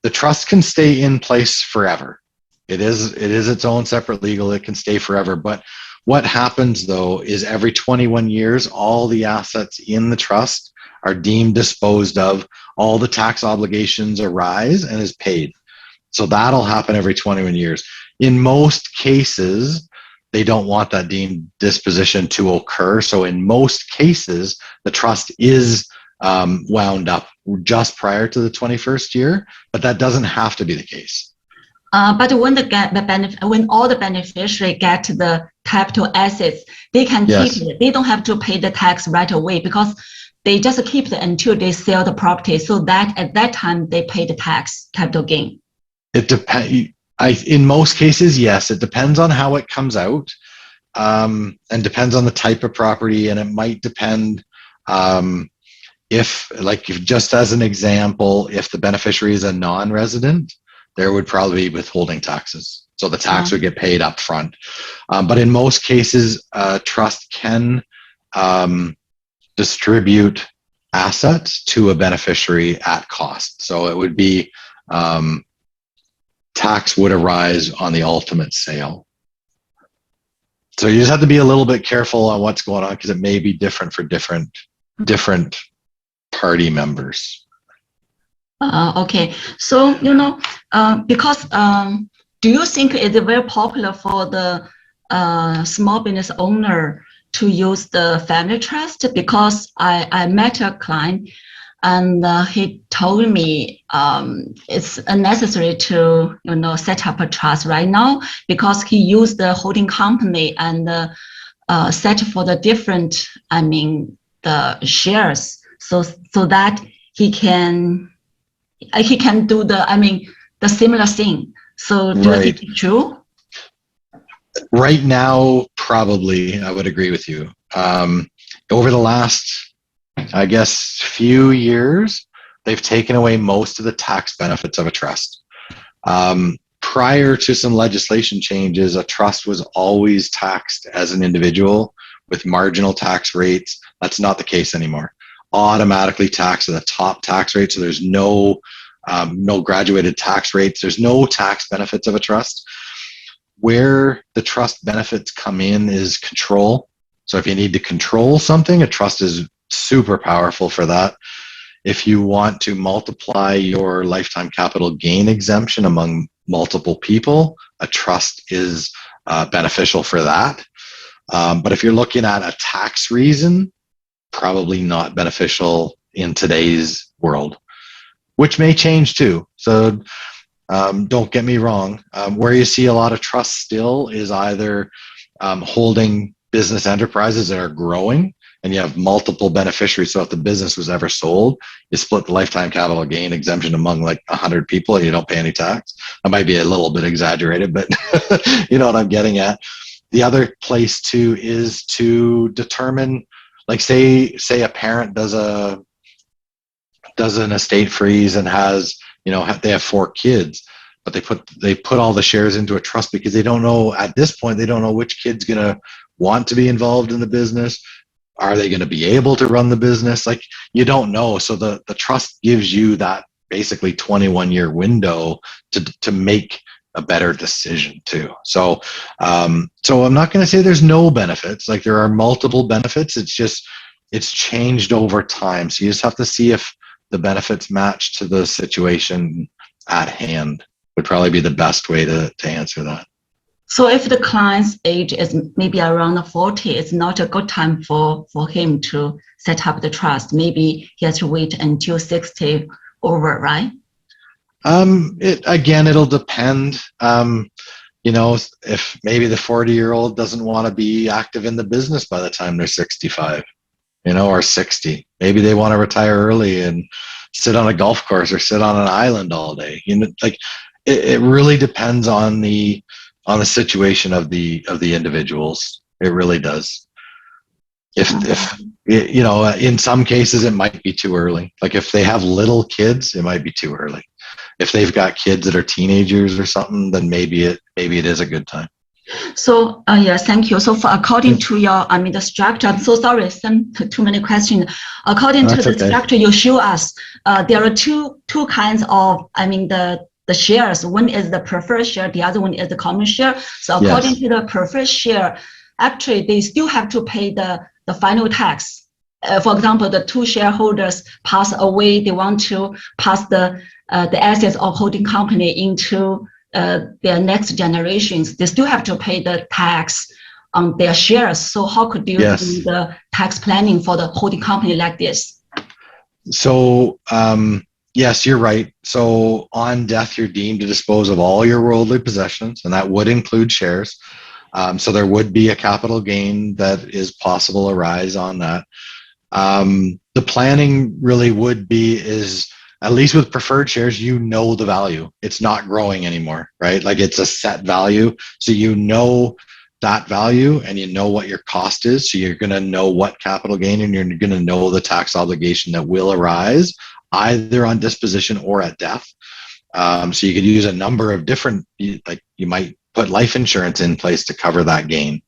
The trust can stay in place forever. It is its own separate legal. It can stay forever. But what happens though is every 21 years, all the assets in the trust are deemed disposed of. All the tax obligations arise and is paid. So that'll happen every 21 years. In most cases, they don't want that deemed disposition to occur. So in most cases, the trust is wound up just prior to the 21st year, but that doesn't have to be the case. But when when all the beneficiary get the capital assets, they can keep it. They don't have to pay the tax right away because they just keep it until they sell the property, so that at that time they pay the tax capital gain. It depends. In most cases, yes. It depends on how it comes out, and depends on the type of property, and it might depend. If just as an example, if the beneficiary is a non-resident, there would probably be withholding taxes. So the tax would get paid up front. But in most cases, trust can distribute assets to a beneficiary at cost. So it would be tax would arise on the ultimate sale. So you just have to be a little bit careful on what's going on because it may be different for different party members. Okay, so because do you think it's very popular for the small business owner to use the family trust? Because I met a client and he told me it's unnecessary to set up a trust right now because he used the holding company and set for the different the shares so that he can do the similar thing. So do you think it's true? Right now, probably, I would agree with you. Over the last, I guess, few years, they've taken away most of the tax benefits of a trust. Prior to some legislation changes, a trust was always taxed as an individual with marginal tax rates. That's not the case anymore. Automatically taxed at the top tax rate, so there's no graduated tax rates. There's no tax benefits of a trust. Where the trust benefits come in is control. So if you need to control something, a trust is super powerful for that. If you want to multiply your lifetime capital gain exemption among multiple people, a trust is beneficial for that. But if you're looking at a tax reason, probably not beneficial in today's world, which may change too. So don't get me wrong. Where you see a lot of trust still is either holding business enterprises that are growing and you have multiple beneficiaries. So if the business was ever sold, you split the lifetime capital gain exemption among like 100 people and you don't pay any tax. That might be a little bit exaggerated, but you know what I'm getting at. The other place too is to determine, like say a parent does an estate freeze and has, they have 4 kids, but they put all the shares into a trust because they don't know at this point, they don't know which kid's going to want to be involved in the business. Are they going to be able to run the business? Like, you don't know. So the trust gives you that basically 21-year window to make a better decision too. So I'm not going to say there's no benefits. Like, there are multiple benefits. It's just, it's changed over time. So you just have to see if the benefits match to the situation at hand would probably be the best way to answer that. So if the client's age is maybe around 40, it's not a good time for him to set up the trust. Maybe he has to wait until 60 over, right? It'll depend. If maybe the 40-year-old doesn't want to be active in the business by the time they're 65, or 60. Maybe they want to retire early and sit on a golf course or sit on an island all day. It really depends on the situation of the individuals. It really does. If in some cases it might be too early. Like if they have little kids, it might be too early. If they've got kids that are teenagers or something, then maybe it is a good time. So yeah, thank you. So for according to your, the structure. I'm so sorry, too many questions. According to the structure you show us, there are two kinds of, the shares. One is the preferred share, the other one is the common share. So according to the preferred share, actually they still have to pay the final tax. For example, the two shareholders pass away, they want to pass the assets of holding company into their next generations. They still have to pay the tax on their shares. So how could you do the tax planning for the holding company like this? So yes, you're right. So on death, you're deemed to dispose of all your worldly possessions, and that would include shares. So there would be a capital gain that is possible arise on that. The planning really would be is, at least with preferred shares, you know the value. It's not growing anymore, right? Like it's a set value. So you know that value and you know what your cost is. So you're going to know what capital gain, and you're going to know the tax obligation that will arise either on disposition or at death. So you could use a number of different, like you might put life insurance in place to cover that gain.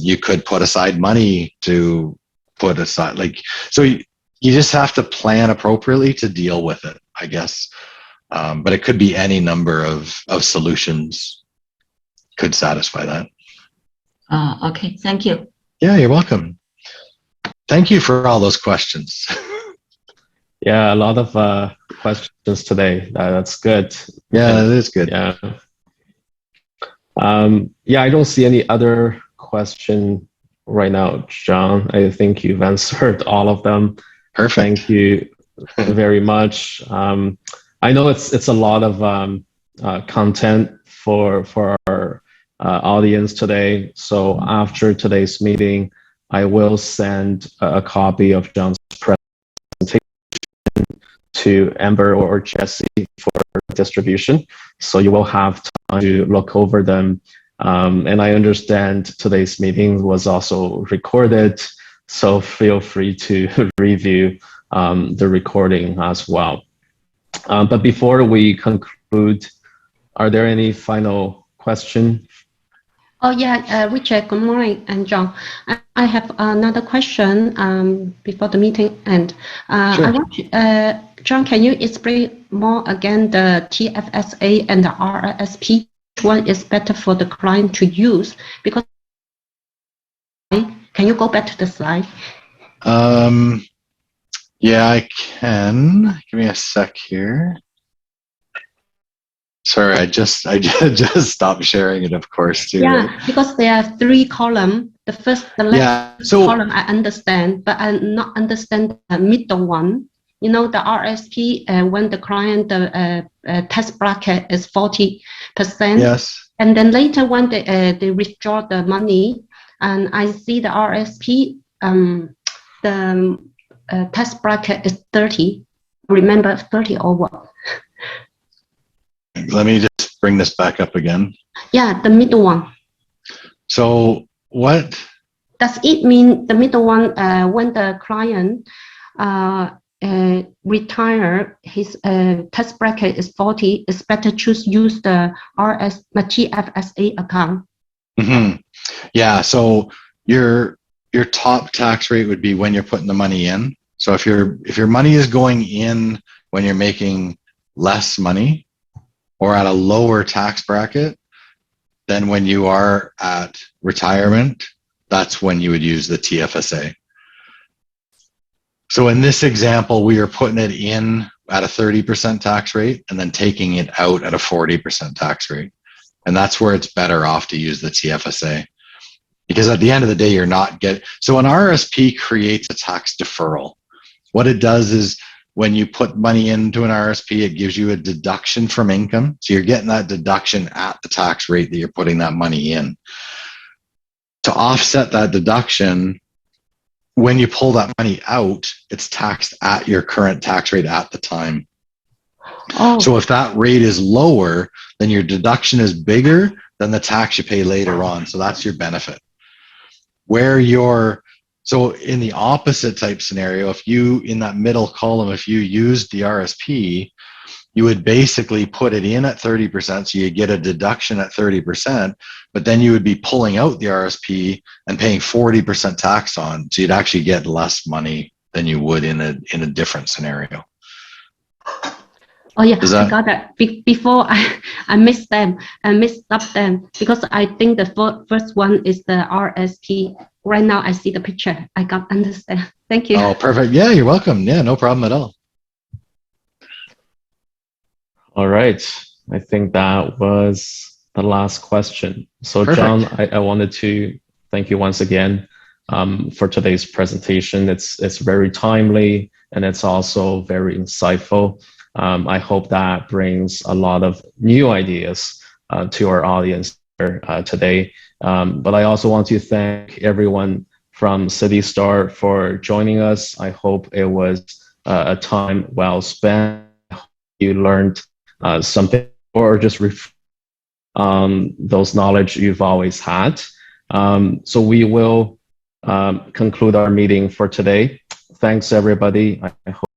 You could put aside money to put aside, so you just have to plan appropriately to deal with it, I guess. But it could be any number of solutions could satisfy that. Okay, thank you. Yeah, you're welcome. Thank you for all those questions. Yeah, a lot of questions today. That's good. Yeah, that is good. Yeah. Yeah, I don't see any other question right now, John. I think you've answered all of them. Perfect. Thank you very much. I know it's a lot of content for our audience today. So after today's meeting, I will send a copy of John's presentation to Amber or Jesse for distribution. So you will have time to look over them. And I understand today's meeting was also recorded, so feel free to review the recording as well. But before we conclude, are there any final questions? Oh yeah, Richard, good morning, and John. I have another question before the meeting end. Sure. I want John, can you explain more again the TFSA and the RRSP? Which one is better for the client to use? Because can you go back to the slide? Yeah, I can. Give me a sec here. Sorry, I just stopped sharing it, of course, too. Yeah, right? because there are three columns. The left column I understand, but I not understand the middle one. You know, the RSP, when the client tax bracket is 40%. Yes. And then later when they withdraw the money, and I see the RSP, the tax bracket is 30. Remember 30 or what? Let me just bring this back up again. Yeah, the middle one. So what does it mean? The middle one, when the client retire, his tax bracket is 40, it's better to use the TFSA account. Mm-hmm. Yeah, so your top tax rate would be when you're putting the money in. So if your money is going in when you're making less money or at a lower tax bracket than when you are at retirement, that's when you would use the TFSA. So in this example, we are putting it in at a 30% tax rate and then taking it out at a 40% tax rate. And that's where it's better off to use the TFSA. Because at the end of the day, you're not getting... So an RSP creates a tax deferral. What it does is when you put money into an RSP, it gives you a deduction from income. So you're getting that deduction at the tax rate that you're putting that money in. To offset that deduction, when you pull that money out, it's taxed at your current tax rate at the time. Oh. So if that rate is lower, then your deduction is bigger than the tax you pay later on. So that's your benefit. Where your So in the opposite type scenario, if you, in that middle column, if you used the RSP, you would basically put it in at 30%, so you get a deduction at 30%, but then you would be pulling out the RSP and paying 40% tax on, so you'd actually get less money than you would in a different scenario. Oh yeah, I got that. Before I missed them, I mixed up them because I think the first one is the RSP. Right now I see the picture. I got understand. Thank you. Oh, perfect. Yeah, you're welcome. Yeah, no problem at all. All right. I think that was the last question. So Perfect. John, I wanted to thank you once again for today's presentation. It's very timely and it's also very insightful. I hope that brings a lot of new ideas to our audience here, today. But I also want to thank everyone from CityStar for joining us. I hope it was a time well spent. You learned something or just those knowledge you've always had. So we will conclude our meeting for today. Thanks, everybody. I hope